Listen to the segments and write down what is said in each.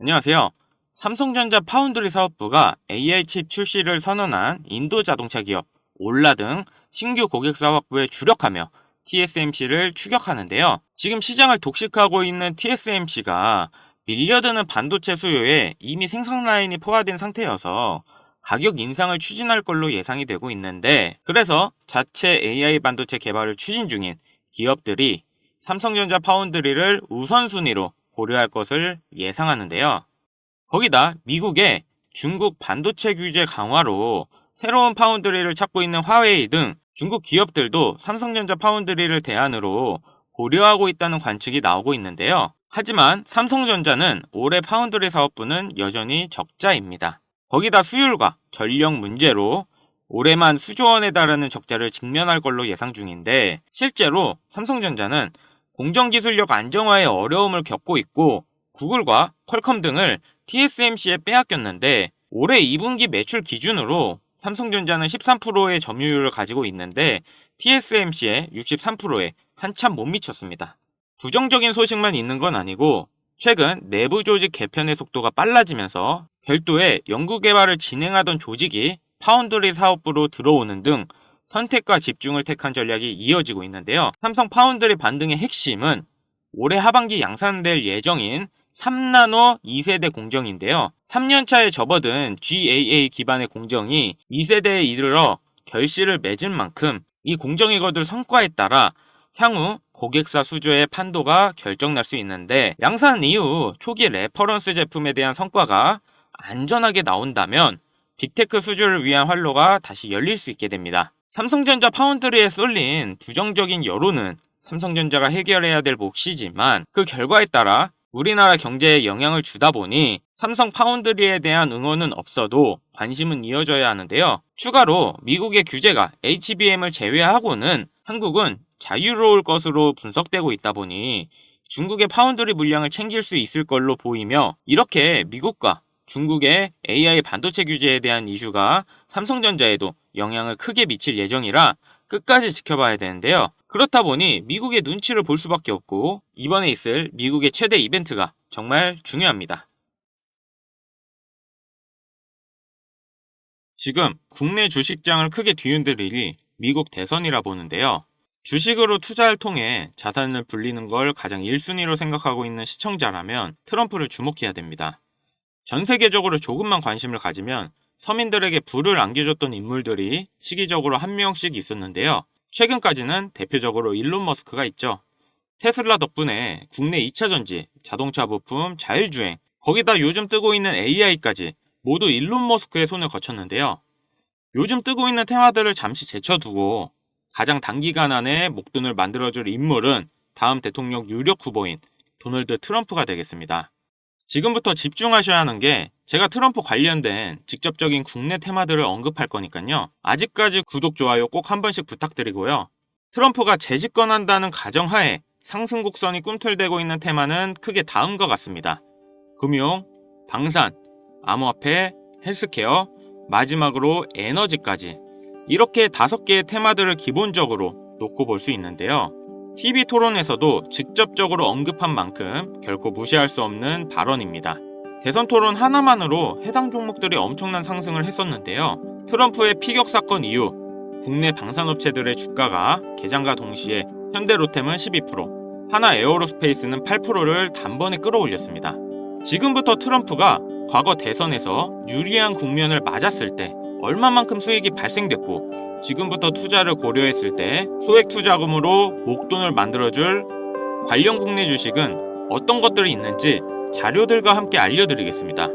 안녕하세요. 삼성전자 파운드리 사업부가 AI 칩 출시를 선언한 인도 자동차 기업 올라 등 신규 고객사 확보에 주력하며 TSMC를 추격하는데요. 지금 시장을 독식하고 있는 TSMC가 밀려드는 반도체 수요에 이미 생산 라인이 포화된 상태여서 가격 인상을 추진할 걸로 예상이 되고 있는데, 그래서 자체 AI 반도체 개발을 추진 중인 기업들이 삼성전자 파운드리를 우선순위로 고려할 것을 예상하는데요. 거기다 미국의 중국 반도체 규제 강화로 새로운 파운드리를 찾고 있는 화웨이 등 중국 기업들도 삼성전자 파운드리를 대안으로 고려하고 있다는 관측이 나오고 있는데요. 하지만 삼성전자는 올해 파운드리 사업부는 여전히 적자입니다. 거기다 수율과 전력 문제로 올해만 수조 원에 달하는 적자를 직면할 걸로 예상 중인데, 실제로 삼성전자는 공정기술력 안정화에 어려움을 겪고 있고 구글과 퀄컴 등을 TSMC에 빼앗겼는데, 올해 2분기 매출 기준으로 삼성전자는 13%의 점유율을 가지고 있는데 TSMC의 63%에 한참 못 미쳤습니다. 부정적인 소식만 있는 건 아니고, 최근 내부 조직 개편의 속도가 빨라지면서 별도의 연구개발을 진행하던 조직이 파운드리 사업부로 들어오는 등 선택과 집중을 택한 전략이 이어지고 있는데요. 삼성 파운드리 반등의 핵심은 올해 하반기 양산될 예정인 3나노 2세대 공정인데요. 3년차에 접어든 GAA 기반의 공정이 2세대에 이르러 결실을 맺은 만큼 이 공정이 거둘 성과에 따라 향후 고객사 수주의 판도가 결정날 수 있는데, 양산 이후 초기 레퍼런스 제품에 대한 성과가 안전하게 나온다면 빅테크 수주를 위한 활로가 다시 열릴 수 있게 됩니다. 삼성전자 파운드리에 쏠린 부정적인 여론은 삼성전자가 해결해야 될 몫이지만, 그 결과에 따라 우리나라 경제에 영향을 주다 보니 삼성 파운드리에 대한 응원은 없어도 관심은 이어져야 하는데요. 추가로 미국의 규제가 HBM을 제외하고는 한국은 자유로울 것으로 분석되고 있다 보니 중국의 파운드리 물량을 챙길 수 있을 걸로 보이며, 이렇게 미국과 중국의 AI 반도체 규제에 대한 이슈가 삼성전자에도 영향을 크게 미칠 예정이라 끝까지 지켜봐야 되는데요. 그렇다 보니 미국의 눈치를 볼 수밖에 없고, 이번에 있을 미국의 최대 이벤트가 정말 중요합니다. 지금 국내 주식장을 크게 뒤흔들 일이 미국 대선이라 보는데요. 주식으로 투자를 통해 자산을 불리는 걸 가장 1순위로 생각하고 있는 시청자라면 트럼프를 주목해야 됩니다. 전 세계적으로 조금만 관심을 가지면 서민들에게 부를 안겨줬던 인물들이 시기적으로 한 명씩 있었는데요. 최근까지는 대표적으로 일론 머스크가 있죠. 테슬라 덕분에 국내 2차전지, 자동차 부품, 자율주행, 거기다 요즘 뜨고 있는 AI까지 모두 일론 머스크의 손을 거쳤는데요. 요즘 뜨고 있는 테마들을 잠시 제쳐두고 가장 단기간 안에 목돈을 만들어줄 인물은 다음 대통령 유력 후보인 도널드 트럼프가 되겠습니다. 지금부터 집중하셔야 하는 게, 제가 트럼프 관련된 직접적인 국내 테마들을 언급할 거니까요. 아직까지 구독, 좋아요 꼭 한 번씩 부탁드리고요. 트럼프가 재집권한다는 가정하에 상승 곡선이 꿈틀대고 있는 테마는 크게 다음과 같습니다. 금융, 방산, 암호화폐, 헬스케어, 마지막으로 에너지까지, 이렇게 5개의 테마들을 기본적으로 놓고 볼 수 있는데요. TV 토론에서도 직접적으로 언급한 만큼 결코 무시할 수 없는 발언입니다. 대선 토론 하나만으로 해당 종목들이 엄청난 상승을 했었는데요. 트럼프의 피격 사건 이후 국내 방산업체들의 주가가 개장과 동시에 현대로템은 12%, 하나 에어로스페이스는 8%를 단번에 끌어올렸습니다. 지금부터 트럼프가 과거 대선에서 유리한 국면을 맞았을 때 얼마만큼 수익이 발생됐고, 지금부터 투자를 고려했을 때 소액 투자금으로 목돈을 만들어줄 관련 국내 주식은 어떤 것들이 있는지 자료들과 함께 알려드리겠습니다.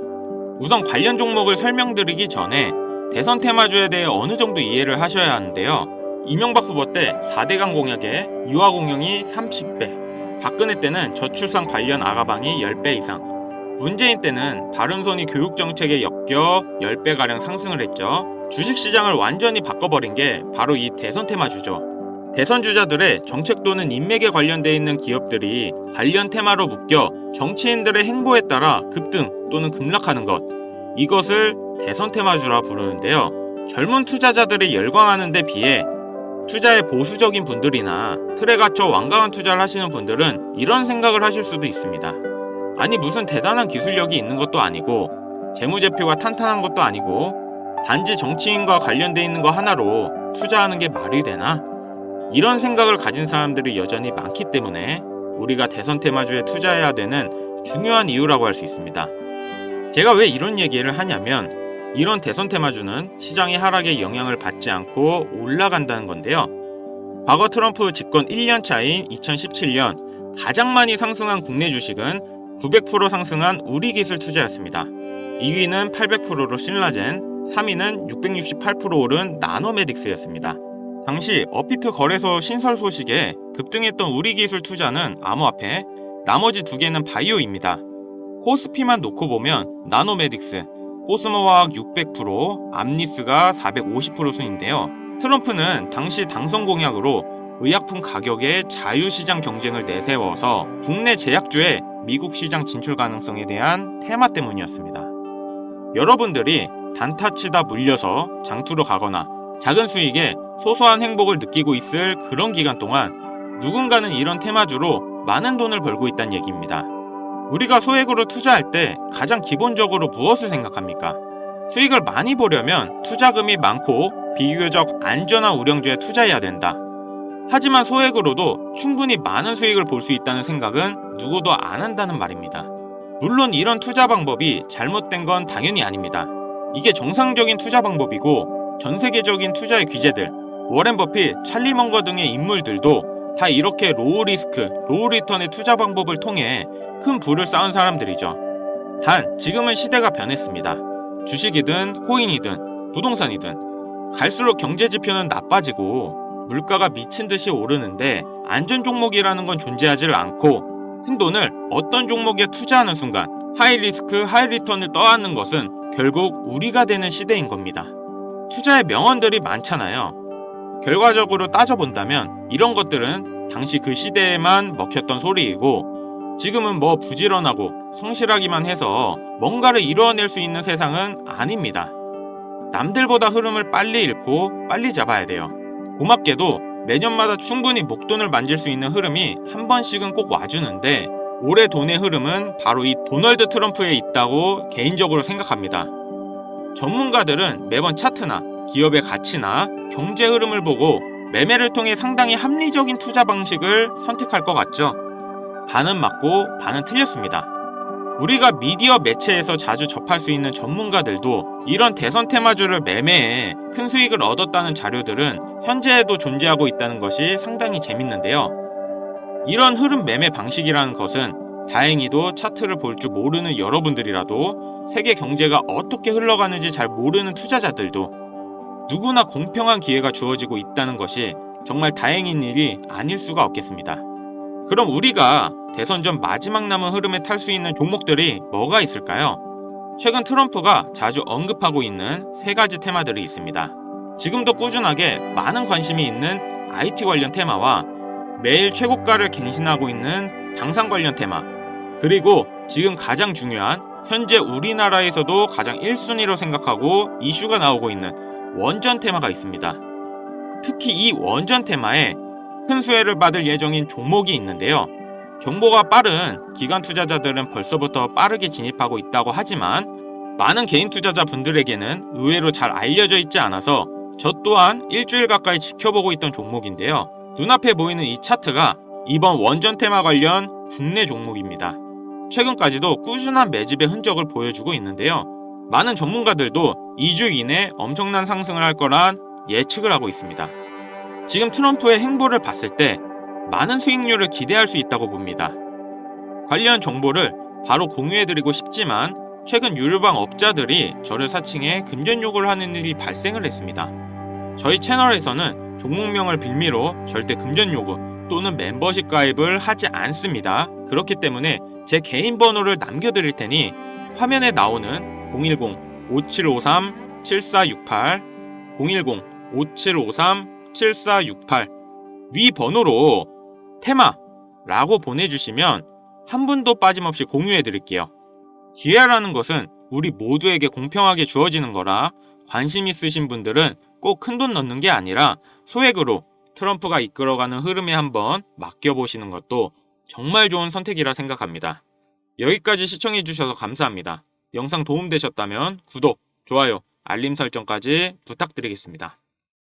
우선 관련 종목을 설명드리기 전에 대선 테마주에 대해 어느 정도 이해를 하셔야 하는데요. 이명박 후보 때 4대강 공약에 유아 공영이 30배, 박근혜 때는 저출산 관련 아가방이 10배 이상, 문재인 때는 바른손이 교육정책에 엮여 10배가량 상승을 했죠. 주식시장을 완전히 바꿔버린 게 바로 이 대선 테마주죠. 대선 주자들의 정책 또는 인맥에 관련돼 있는 기업들이 관련 테마로 묶여 정치인들의 행보에 따라 급등 또는 급락하는 것, 이것을 대선 테마주라 부르는데요. 젊은 투자자들이 열광하는 데 비해 투자에 보수적인 분들이나 틀에 갇혀 완강한 투자를 하시는 분들은 이런 생각을 하실 수도 있습니다. 아니 무슨 대단한 기술력이 있는 것도 아니고 재무제표가 탄탄한 것도 아니고 단지 정치인과 관련돼 있는 거 하나로 투자하는 게 말이 되나? 이런 생각을 가진 사람들이 여전히 많기 때문에 우리가 대선 테마주에 투자해야 되는 중요한 이유라고 할 수 있습니다. 제가 왜 이런 얘기를 하냐면 이런 대선 테마주는 시장의 하락에 영향을 받지 않고 올라간다는 건데요. 과거 트럼프 집권 1년 차인 2017년 가장 많이 상승한 국내 주식은 900% 상승한 우리기술 투자였습니다. 2위는 800%로 신라젠, 3위는 668% 오른 나노메딕스였습니다. 당시 업비트 거래소 신설 소식에 급등했던 우리기술 투자는 암호화폐, 나머지 두 개는 바이오입니다. 코스피만 놓고 보면 나노메딕스, 코스모화학 600%, 암리스가 450% 순인데요. 트럼프는 당시 당선 공약으로 의약품 가격의 자유시장 경쟁을 내세워서 국내 제약주의 미국 시장 진출 가능성에 대한 테마 때문이었습니다. 여러분들이 단타치다 물려서 장투로 가거나 작은 수익에 소소한 행복을 느끼고 있을 그런 기간 동안 누군가는 이런 테마주로 많은 돈을 벌고 있다는 얘기입니다. 우리가 소액으로 투자할 때 가장 기본적으로 무엇을 생각합니까? 수익을 많이 보려면 투자금이 많고 비교적 안전한 우량주에 투자해야 된다. 하지만 소액으로도 충분히 많은 수익을 볼 수 있다는 생각은 누구도 안 한다는 말입니다. 물론 이런 투자 방법이 잘못된 건 당연히 아닙니다. 이게 정상적인 투자 방법이고 전 세계적인 투자의 귀재들, 워렌 버핏, 찰리 먼거 등의 인물들도 다 이렇게 로우 리스크, 로우 리턴의 투자 방법을 통해 큰 부를 쌓은 사람들이죠. 단 지금은 시대가 변했습니다. 주식이든 코인이든 부동산이든 갈수록 경제 지표는 나빠지고 물가가 미친 듯이 오르는데 안전 종목이라는 건 존재하지 않고 큰 돈을 어떤 종목에 투자하는 순간 하이 리스크, 하이 리턴을 떠안는 것은 결국 우리가 되는 시대인 겁니다. 투자의 명언들이 많잖아요. 결과적으로 따져본다면 이런 것들은 당시 그 시대에만 먹혔던 소리이고 지금은 뭐 부지런하고 성실하기만 해서 뭔가를 이루어낼 수 있는 세상은 아닙니다. 남들보다 흐름을 빨리 읽고 빨리 잡아야 돼요. 고맙게도 매년마다 충분히 목돈을 만질 수 있는 흐름이 한 번씩은 꼭 와주는데 올해 돈의 흐름은 바로 이 도널드 트럼프에 있다고 개인적으로 생각합니다. 전문가들은 매번 차트나 기업의 가치나 경제 흐름을 보고 매매를 통해 상당히 합리적인 투자 방식을 선택할 것 같죠. 반은 맞고 반은 틀렸습니다. 우리가 미디어 매체에서 자주 접할 수 있는 전문가들도 이런 대선 테마주를 매매해 큰 수익을 얻었다는 자료들은 현재에도 존재하고 있다는 것이 상당히 재밌는데요. 이런 흐름 매매 방식이라는 것은 다행히도 차트를 볼 줄 모르는 여러분들이라도 세계 경제가 어떻게 흘러가는지 잘 모르는 투자자들도 누구나 공평한 기회가 주어지고 있다는 것이 정말 다행인 일이 아닐 수가 없겠습니다. 그럼 우리가 대선 전 마지막 남은 흐름에 탈 수 있는 종목들이 뭐가 있을까요? 최근 트럼프가 자주 언급하고 있는 세 가지 테마들이 있습니다. 지금도 꾸준하게 많은 관심이 있는 IT 관련 테마와 매일 최고가를 갱신하고 있는 당산 관련 테마, 그리고 지금 가장 중요한 현재 우리나라에서도 가장 1순위로 생각하고 이슈가 나오고 있는 원전 테마가 있습니다. 특히 이 원전 테마에 큰 수혜를 받을 예정인 종목이 있는데요. 정보가 빠른 기관 투자자들은 벌써부터 빠르게 진입하고 있다고 하지만 많은 개인 투자자분들에게는 의외로 잘 알려져 있지 않아서 저 또한 일주일 가까이 지켜보고 있던 종목인데요. 눈앞에 보이는 이 차트가 이번 원전 테마 관련 국내 종목입니다. 최근까지도 꾸준한 매집의 흔적을 보여주고 있는데요. 많은 전문가들도 2주 이내 엄청난 상승을 할 거란 예측을 하고 있습니다. 지금 트럼프의 행보를 봤을 때 많은 수익률을 기대할 수 있다고 봅니다. 관련 정보를 바로 공유해드리고 싶지만 최근 유료방 업자들이 저를 사칭해 금전 요구를 하는 일이 발생을 했습니다. 저희 채널에서는 종목명을 빌미로 절대 금전 요구 또는 멤버십 가입을 하지 않습니다. 그렇기 때문에 제 개인 번호를 남겨드릴 테니 화면에 나오는 010-5753-7468 010-5753-7468 위 번호로 테마라고 보내주시면 한 분도 빠짐없이 공유해드릴게요. 기회라는 것은 우리 모두에게 공평하게 주어지는 거라 관심 있으신 분들은 꼭 큰돈 넣는 게 아니라 소액으로 트럼프가 이끌어가는 흐름에 한번 맡겨보시는 것도 정말 좋은 선택이라 생각합니다. 여기까지 시청해주셔서 감사합니다. 영상 도움되셨다면 구독, 좋아요, 알림 설정까지 부탁드리겠습니다.